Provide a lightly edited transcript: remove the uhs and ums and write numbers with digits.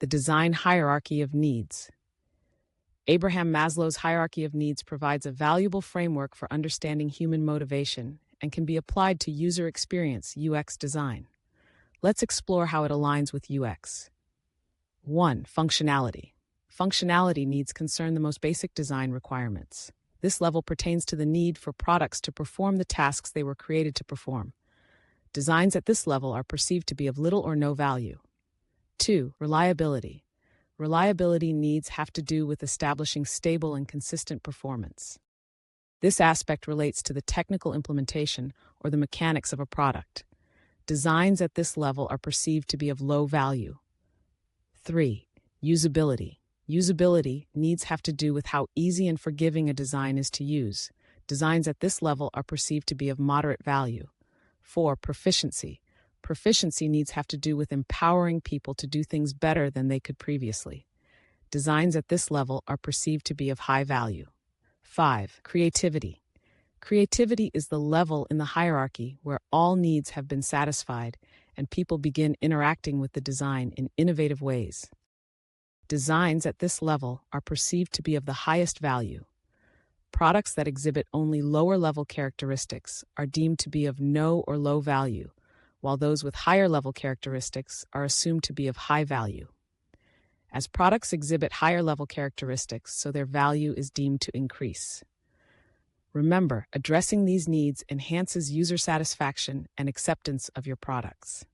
The design hierarchy of needs. Abraham Maslow's hierarchy of needs provides a valuable framework for understanding human motivation and can be applied to user experience (UX) design. Let's explore how it aligns with UX. 1. Functionality. Functionality needs concern the most basic design requirements. This level pertains to the need for products to perform the tasks they were created to perform. Designs at this level are perceived to be of little or no value. 2. Reliability. Reliability needs have to do with establishing stable and consistent performance. This aspect relates to the technical implementation or the mechanics of a product. Designs at this level are perceived to be of low value. 3. Usability. Usability needs have to do with how easy and forgiving a design is to use. Designs at this level are perceived to be of moderate value. 4. Proficiency. Proficiency needs have to do with empowering people to do things better than they could previously. Designs at this level are perceived to be of high value. 5. Creativity. Creativity is the level in the hierarchy where all needs have been satisfied and people begin interacting with the design in innovative ways. Designs at this level are perceived to be of the highest value. Products that exhibit only lower-level characteristics are deemed to be of no or low value, while those with higher-level characteristics are assumed to be of high value. As products exhibit higher-level characteristics, so their value is deemed to increase. Remember, addressing these needs enhances user satisfaction and acceptance of your products.